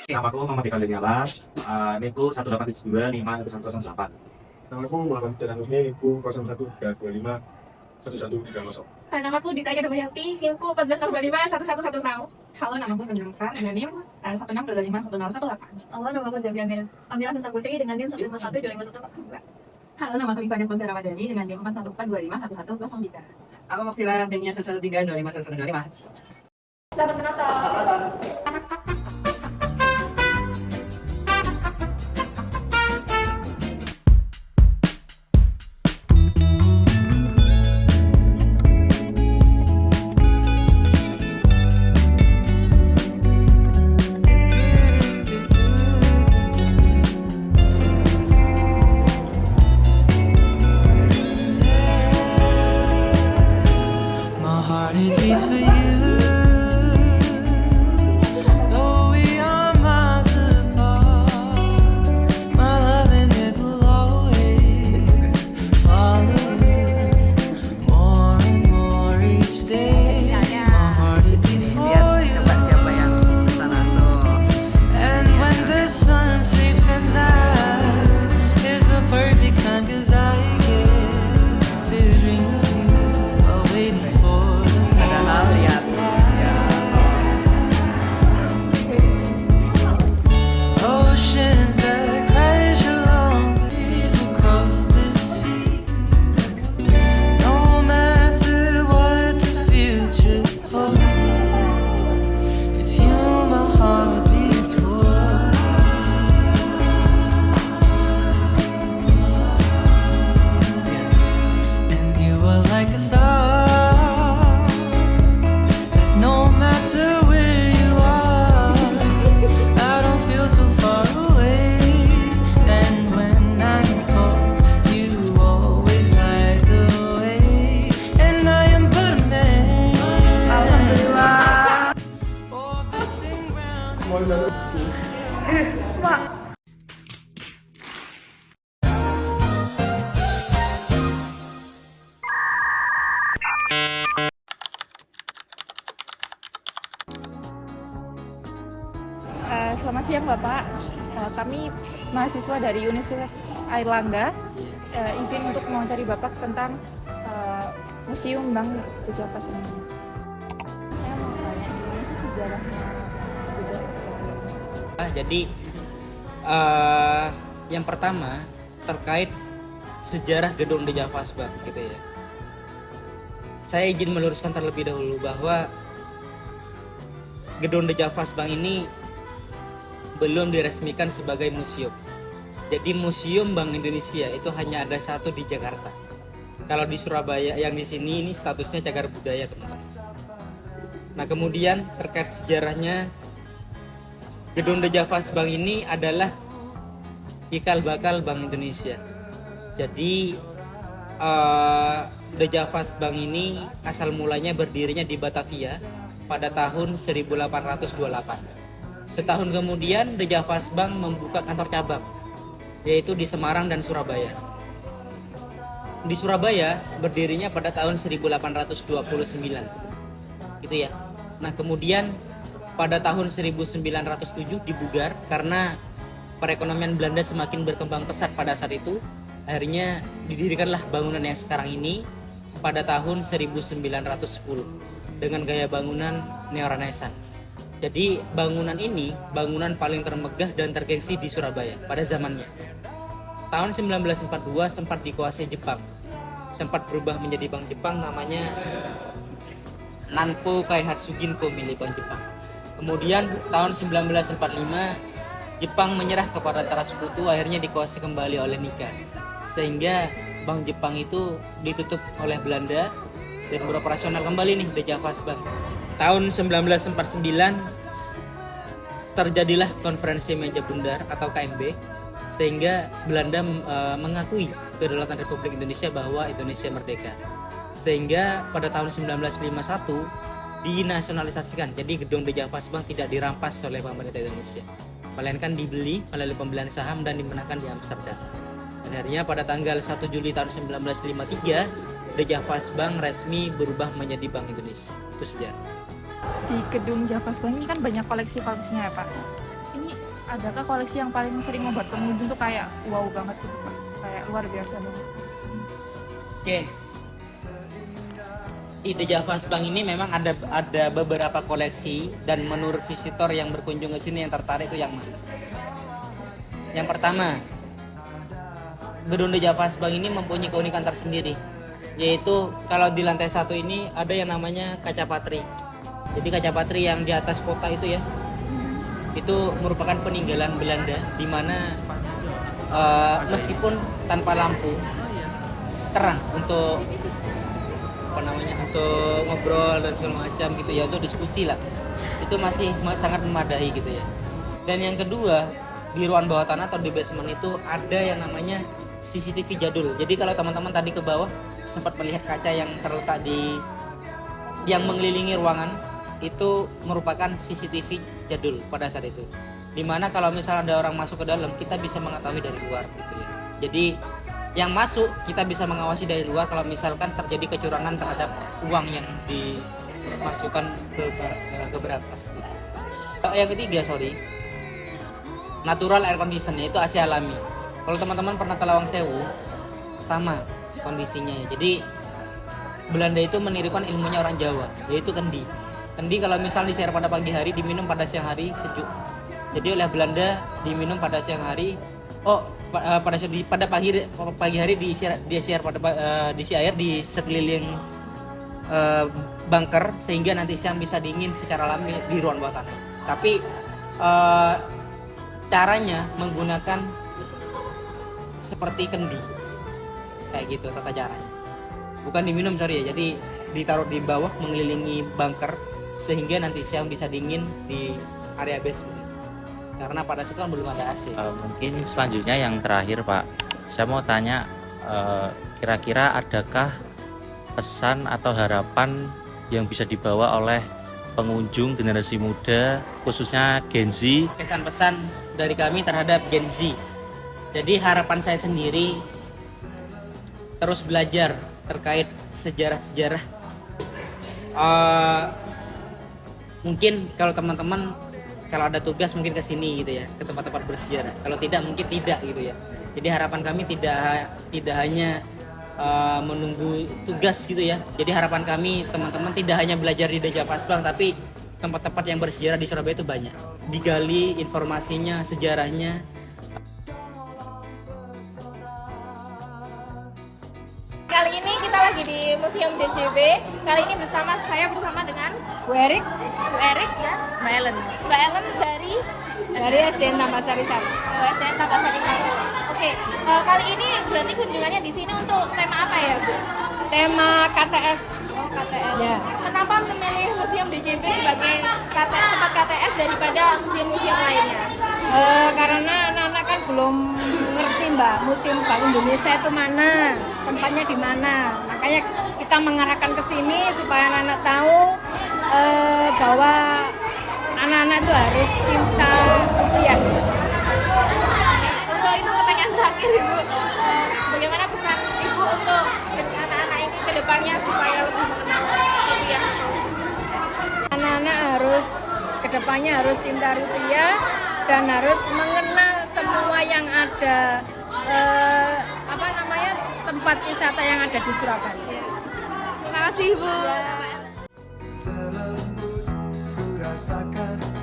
Nama aku Muhammad Iqbal Daniala, NIMku 187251008. Namaku Muhammad Jalanusni, NIMku 0132511130. Nama aku Dita Eka Damayanti, NIMku 14251110. Halo, namaku Fernanda dengan NIM 162510118. Halo, nama aku Devi Amira Nusa Putri dengan NIM 151251142. Halo, nama aku Ivan Ponta Ramadhani dengan NIM 414251103. Aku Maksila Denia 113251125. Selamat menonton. My heart it beats for you. Though we are miles apart, my love and it will always follow you more and more each day. My heart it beats for you. And when the sun sleeps at night, it's the perfect time 'cause I get to dream of you while waiting for Padahal ya, oceans that crash along the seas across the sea. No matter what the future holds, it's you my heart beats for. And you are like the stars that no matter where you are, I don't feel so far away. And when night falls, you always light the way. And I am but a man, orbiting round the sun. Selamat siang Bapak, kami mahasiswa dari Universitas Airlangga, izin untuk mewawancari Bapak tentang Museum Bank The Javas ini. Saya mau tanya gimana sih sejarahnya The Javas Bank ini? jadi yang pertama terkait sejarah gedung The Javas Bank gitu ya. Saya izin meluruskan terlebih dahulu bahwa gedung The Javas Bank ini belum diresmikan sebagai museum. Jadi Museum Bank Indonesia itu hanya ada satu di Jakarta. Kalau di Surabaya yang di sini ini statusnya cagar budaya, teman-teman. Nah, kemudian terkait sejarahnya, gedung The Javas Bank ini adalah cikal bakal Bank Indonesia. Jadi The Javas Bank ini asal mulanya berdirinya di Batavia pada tahun 1828. Setahun kemudian The Javas Bank membuka kantor cabang, yaitu di Semarang dan Surabaya. Di Surabaya berdirinya pada tahun 1829, gitu ya. Nah, kemudian pada tahun 1907 dibugar karena perekonomian Belanda semakin berkembang pesat pada saat itu. Akhirnya didirikanlah bangunan yang sekarang ini pada tahun 1910 dengan gaya bangunan neo-renaissance. Jadi bangunan ini bangunan paling termegah dan tergengsi di Surabaya pada zamannya. Tahun 1942 sempat dikuasai Jepang. Sempat berubah menjadi Bank Jepang, namanya Nanpo Kaihatsu Ginko milik Bank Jepang. Kemudian tahun 1945 Jepang menyerah kepada antara sekutu, akhirnya dikuasai kembali oleh Nika. Sehingga Bank Jepang itu ditutup oleh Belanda dan beroperasional kembali nih The Javas Bank. Tahun 1949 terjadilah konferensi meja bundar atau KMB, sehingga Belanda mengakui kedaulatan Republik Indonesia bahwa Indonesia merdeka. Sehingga pada tahun 1951 dinasionalisasikan. Jadi gedung The Javas Bank tidak dirampas oleh pemerintah Indonesia, melainkan dibeli melalui pembelian saham dan dimenangkan di Amsterdam. Dan akhirnya pada tanggal 1 Juli tahun 1953 The Javas Bank resmi berubah menjadi Bank Indonesia. Itu sejarah. Di gedung Javas Bank ini kan banyak koleksinya ya Pak. Ini adakah koleksi yang paling sering membuat pengunjung tuh kayak wow banget gitu Pak? Kayak luar biasa banget. Oke. Di The Javas Bank ini memang ada beberapa koleksi, dan menurut visitor yang berkunjung ke sini yang tertarik itu yang mana? Yang pertama, gedung The Javas Bank ini mempunyai keunikan tersendiri, yaitu kalau di lantai 1 ini ada yang namanya kaca patri. Jadi kaca patri yang di atas kota itu ya, itu merupakan peninggalan Belanda, di mana meskipun tanpa lampu terang untuk untuk ngobrol dan segala macam gitu ya, untuk diskusi lah, itu masih sangat memadai gitu ya. Dan yang kedua, di ruang bawah tanah atau di basement itu ada yang namanya CCTV jadul. Jadi kalau teman-teman tadi ke bawah sempat melihat kaca yang terletak yang mengelilingi ruangan, itu merupakan CCTV jadul pada saat itu. Dimana kalau misalnya ada orang masuk ke dalam, kita bisa mengetahui dari luar gitu ya. Jadi yang masuk kita bisa mengawasi dari luar kalau misalkan terjadi kecurangan terhadap uang yang dimasukkan ke berantas. Yang ketiga, natural air condition, yaitu AC alami. Kalau teman-teman pernah ke Lawang Sewu, sama kondisinya. Jadi Belanda itu menirukan ilmunya orang Jawa, yaitu kendi. Kendi kalau misal disiar pada pagi hari, diminum pada siang hari sejuk. Jadi oleh Belanda diminum pada siang hari. Pada pagi hari disiar air di sekeliling bunker, sehingga nanti siang bisa dingin secara alami di ruang bawah tanah. Tapi caranya menggunakan seperti kendi, kayak gitu tata caranya. Bukan diminum ya, jadi ditaruh di bawah mengelilingi bunker, sehingga nanti siang bisa dingin di area basement. Karena pada situ kan belum ada AC. Mungkin selanjutnya yang terakhir Pak, saya mau tanya, kira-kira adakah pesan atau harapan yang bisa dibawa oleh pengunjung generasi muda, khususnya Gen Z? Pesan-pesan dari kami terhadap Gen Z. Jadi harapan saya sendiri terus belajar terkait sejarah-sejarah. Mungkin kalau teman-teman kalau ada tugas mungkin ke sini gitu ya, ke tempat-tempat bersejarah. Kalau tidak mungkin tidak gitu ya. Jadi harapan kami tidak hanya menunggu tugas gitu ya. Jadi harapan kami teman-teman tidak hanya belajar di The Javas Bank, tapi tempat-tempat yang bersejarah di Surabaya itu banyak. Digali informasinya, sejarahnya. Kali ini kita lagi di Museum DJB. Kali ini saya bersama dengan Bu Erik, ya, Mbak Ellen Mbak Ellen dari SDN Tambasari 1. SDN Tambasari 1. Oke, kali ini berarti kunjungannya di sini untuk tema apa ya, Bu? Tema KTS. KTS. Ya. Kenapa memilih Museum DJB sebagai tempat KTS daripada museum-museum lainnya? Karena anak-anak kan belum ngerti Mbak, Museum Bank Indonesia itu mana, tempatnya di mana. Makanya kita mengarahkan ke sini supaya anak-anak tahu bahwa anak-anak itu harus cinta rupiah. Untuk itu pertanyaan terakhir Ibu, bagaimana pesan Ibu untuk anak-anak ini ke depannya supaya lebih mengenal rupiah? Anak-anak harus kedepannya harus cinta rupiah dan harus mengenal semua yang ada tempat wisata yang ada di Surabaya. Terima kasih Ibu. Selembut ku rasakan